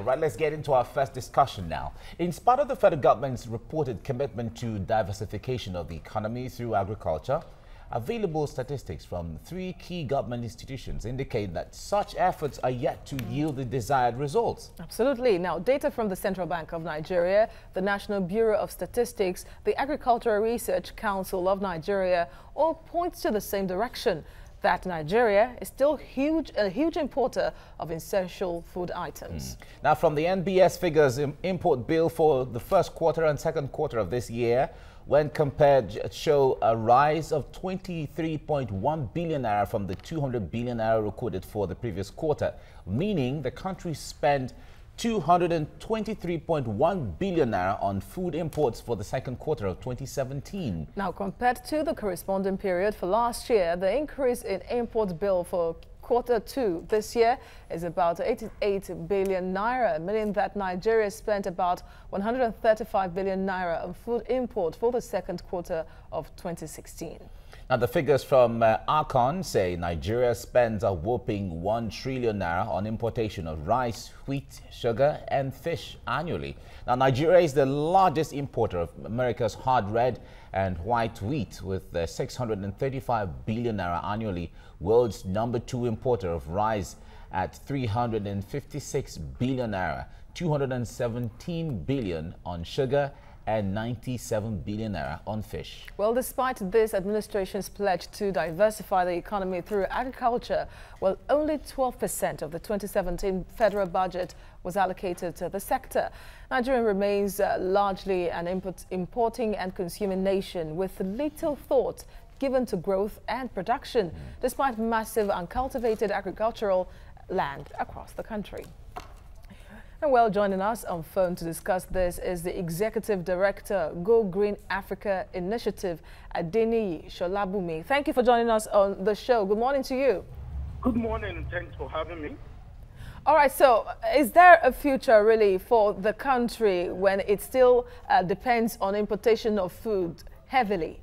Right, let's get into our first discussion now. In spite of the federal government's reported commitment to diversification of the economy through agriculture, available statistics from 3 key government institutions indicate that such efforts are yet to yield the desired results. Absolutely. Now, data from the Central Bank of Nigeria, the National Bureau of Statistics, the Agricultural Research Council of Nigeria all points to the same direction, that Nigeria is still a huge importer of essential food items. Now, from the NBS figures, import bill for the first quarter and second quarter of this year, when compared, show a rise of 23.1 billion naira from the 200 billion naira recorded for the previous quarter, meaning the country spent 223.1 billion naira on food imports for the second quarter of 2017. Now, compared to the corresponding period for last year, the increase in import bill for quarter 2 this year is about 88 billion naira, meaning that Nigeria spent about 135 billion naira on food import for the second quarter of 2016. Now, the figures from Arcon say Nigeria spends a whopping 1 trillion naira on importation of rice, wheat, sugar and fish annually. Now, Nigeria is the largest importer of America's hard red and white wheat with 635 billion naira annually, world's #2 importer of rice at 356 billion naira, 217 billion on sugar and 97 billion naira on fish. Well, despite this administration's pledge to diversify the economy through agriculture, well, only 12% of the 2017 federal budget was allocated to the sector. Nigeria remains largely an importing and consuming nation with little thought given to growth and production, despite massive uncultivated agricultural land across the country. And well, joining us on phone to discuss this is the Executive Director, Go Green Africa Initiative, Adeniyi Sholabumi. Thank you for joining us on the show. Good morning to you. Good morning. Thanks for having me. All right, so is there a future really for the country when it still depends on importation of food heavily?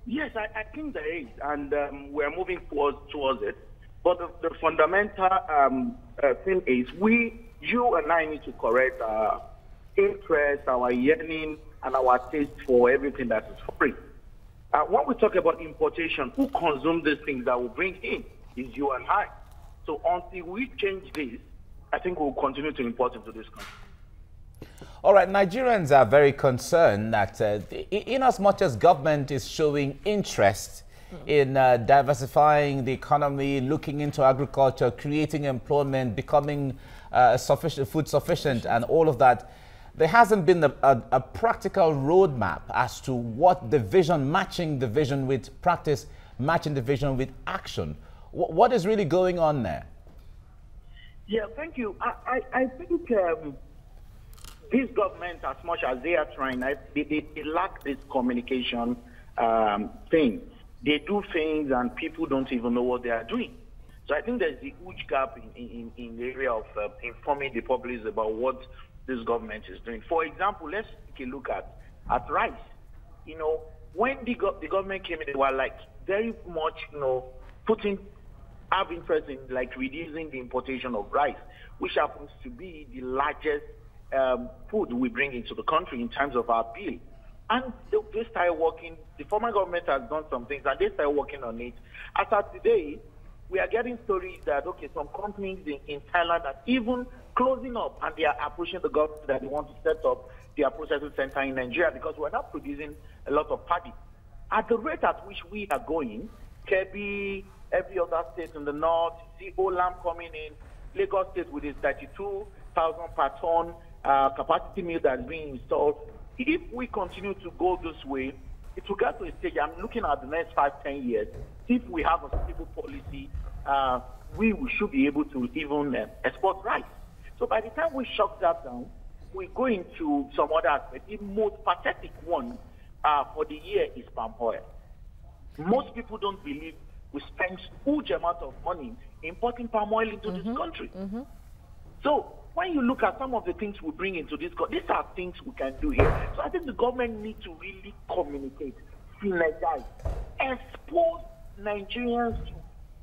Yes, I think there is, and we're moving towards it. But the fundamental thing is you and I need to correct our interest, our yearning, and our taste for everything that is free. When we talk about importation, who consumes these things that we bring in is you and I. So until we change this, I think we'll continue to import into this country. All right, Nigerians are very concerned that in as much as government is showing interest in diversifying the economy, looking into agriculture, creating employment, becoming food sufficient and all of that, there hasn't been a practical roadmap as to what the vision, matching the vision with practice, matching the vision with action. What is really going on there? Yeah, thank you. I think this government, as much as they are trying, they lack this communication thing. They do things and people don't even know what they are doing. So I think there's a huge gap in the area of informing the public about what this government is doing. For example, let's take a look at rice. You know, when the government came in, they were like very much, have interest in like reducing the importation of rice, which happens to be the largest food we bring into the country in terms of our bill. And they started working, the former government has done some things, and they started working on it. As of today, we are getting stories that, okay, some companies in Thailand are even closing up, and they are approaching the government that they want to set up their processing center in Nigeria because we're not producing a lot of paddy. At the rate at which we are going, Kebbi, every other state in the north, see Olam coming in, Lagos State with its 32,000 per ton capacity mill that's being installed. If we continue to go this way, it will get to a stage, I'm looking at the next 5-10 years, if we have a stable policy, we should be able to even export rice. So by the time we shut that down, we go into some other aspect. The most pathetic one for the year is palm oil. Most people don't believe we spend huge amount of money importing palm oil into this country. So when you look at some of the things we bring into this country, these are things we can do here. So I think the government needs to really communicate, synergize, expose Nigerians to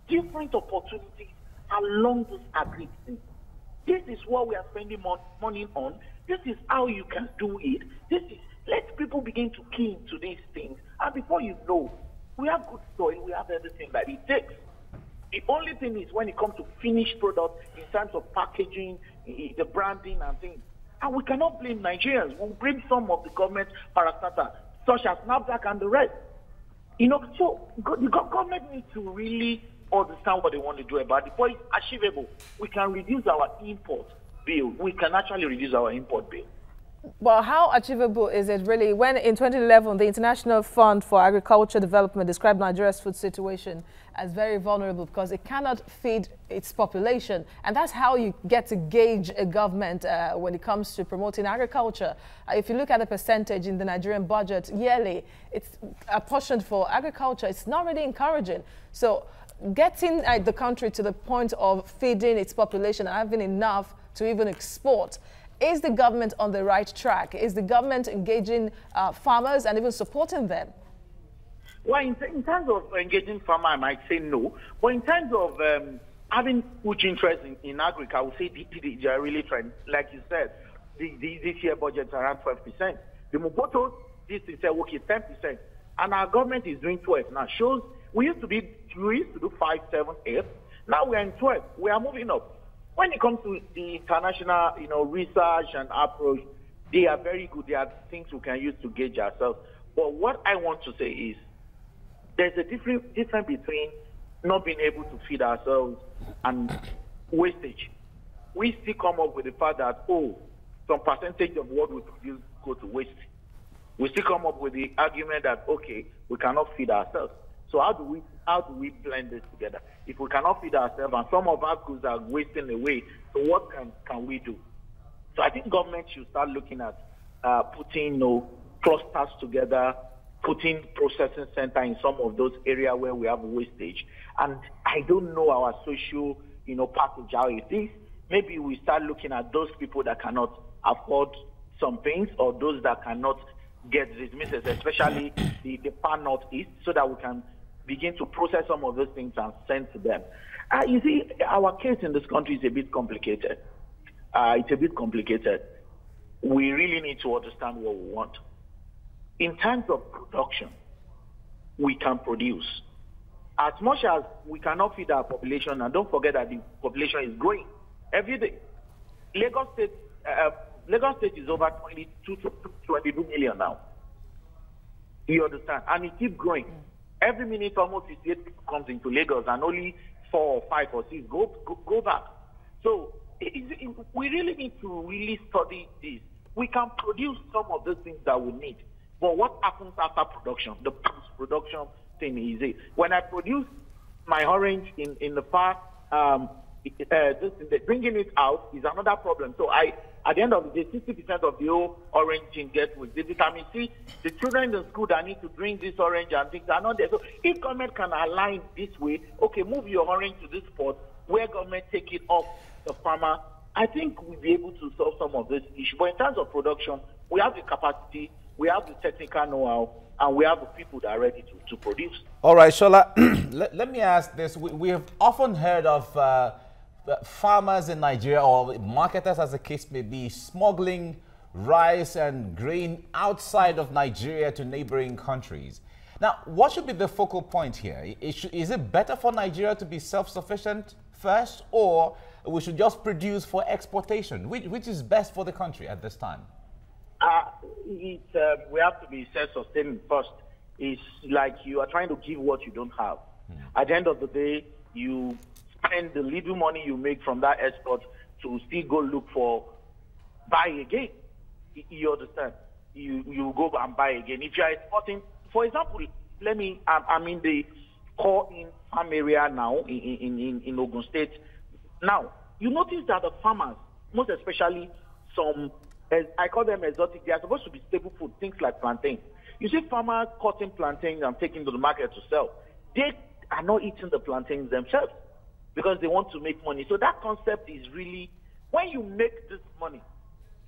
different opportunities along this agri thing. This is what we are spending money on. This is how you can do it. Let people begin to key into these things. And before you know, we have good soil, we have everything that it takes. The only thing is when it comes to finished product in terms of packaging, the branding and things. And we cannot blame Nigerians. We'll blame some of the government parastatals, such as NAFDAC and the rest. So the government needs to really understand what they want to do about it. Before it's achievable, we can reduce our import bill. We can actually reduce our import bill. Well, how achievable is it really when in 2011 the International Fund for Agriculture Development described Nigeria's food situation as very vulnerable because it cannot feed its population, and that's how you get to gauge a government when it comes to promoting agriculture. If you look at the percentage in the Nigerian budget yearly, it's apportioned for agriculture. It's not really encouraging. So getting the country to the point of feeding its population and having enough to even export. Is the government on the right track? Is the government engaging farmers and even supporting them? Well, in terms of engaging farmers, I might say no. But in terms of having huge interest in agriculture, I would say they are really trying. Like you said, this year budget is around 12%. The Moboto, this is okay, 10%. And our government is doing 12 now. Shows we used to do 5, 7, 8. Now we are in 12. We are moving up. When it comes to the international, research and approach, they are very good. They are things we can use to gauge ourselves. But what I want to say is there's a difference between not being able to feed ourselves and wastage. We still come up with the fact that, some percentage of what we produce go to waste. We still come up with the argument that, okay, we cannot feed ourselves. So how do we blend this together? If we cannot feed ourselves and some of our goods are wasting away, so what can we do? So I think government should start looking at putting clusters together, putting processing center in some of those areas where we have wastage. And I don't know our social package how it is. Maybe we start looking at those people that cannot afford some things or those that cannot get dismissed, especially the far northeast, so that we can begin to process some of those things and send to them. You see, our case in this country is a bit complicated. It's a bit complicated. We really need to understand what we want. In terms of production, we can produce. As much as we cannot feed our population, and don't forget that the population is growing every day. Lagos State is over 22 million now. You understand? And it keeps growing. Every minute, almost 68 people comes into Lagos, and only 4 or 5 or 6 go back. So we really need to really study this. We can produce some of the things that we need, but what happens after production? The post-production thing is it. When I produce my orange in the far, bringing it out is another problem. So at the end of the day, 60% of the whole orange gene gets with the vitamin C. The children in school that need to drink this orange and things are not there. So if government can align this way, okay, move your orange to this spot where government take it off the farmer, I think we'll be able to solve some of this issue. But in terms of production, we have the capacity, we have the technical know-how, and we have the people that are ready to produce. All right, Shola, let me ask this. We have often heard of farmers in Nigeria, or marketers as the case may be, smuggling rice and grain outside of Nigeria to neighboring countries. Now, what should be the focal point here? Is it better for Nigeria to be self-sufficient first, or we should just produce for exportation? Which is best for the country at this time? We have to be self-sustaining first. It's like you are trying to give what you don't have. At the end of the day, you spend the little money you make from that export to still go look for buy again. You understand? You go and buy again. If you are exporting, for example, I'm in the core in farm area now in Ogun State. Now, you notice that the farmers, most especially some, I call them exotic, they are supposed to be staple food, things like plantain. You see farmers cutting plantains and taking to the market to sell. They are not eating the plantains themselves because they want to make money. So that concept is really, when you make this money,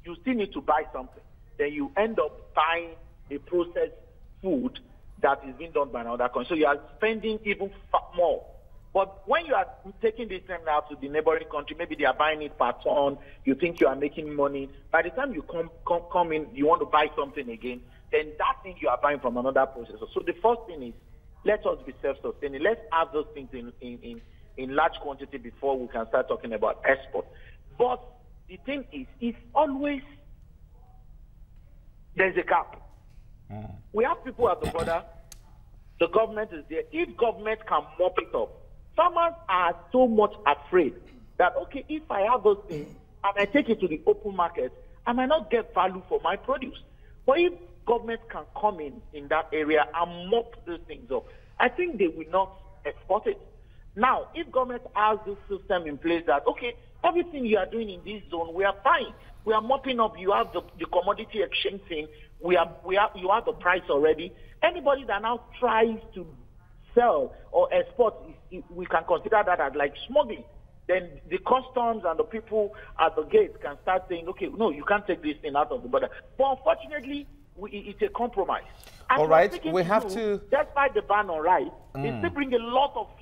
you still need to buy something. Then you end up buying a processed food that is being done by another country. So you are spending even more But when you are taking this thing now to the neighboring country, maybe they are buying it per ton, you think you are making money. By the time you come in, you want to buy something again, then that thing you are buying from another processor. So the first thing is, let us be self-sustaining. Let's have those things in large quantity before we can start talking about export. But the thing is, it's always, there's a gap. We have people at the border. The government is there. If government can mop it up, farmers are so much afraid that, okay, if I have those things and I take it to the open market, I might not get value for my produce. But if government can come in that area and mop those things up, I think they will not export it. Now, if government has this system in place that, okay, everything you are doing in this zone, we are fine. We are mopping up. You have the commodity exchange thing. You have the price already. Anybody that now tries to sell or export, we can consider that as like smuggling. Then the customs and the people at the gate can start saying, okay, no, you can't take this thing out of the border. But unfortunately, it's a compromise. All right, we have to... Despite the ban on rice, they still bring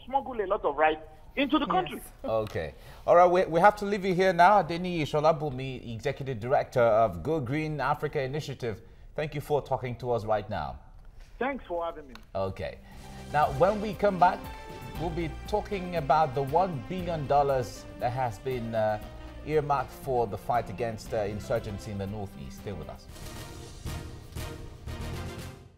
smuggle a lot of rice into the country. Yes. Okay. All right, we have to leave you here now. Adeniyi Sholabumi, Executive Director of Go Green Africa Initiative. Thank you for talking to us right now. Thanks for having me. Okay. Now, when we come back, we'll be talking about the $1 billion that has been earmarked for the fight against insurgency in the Northeast. Stay with us.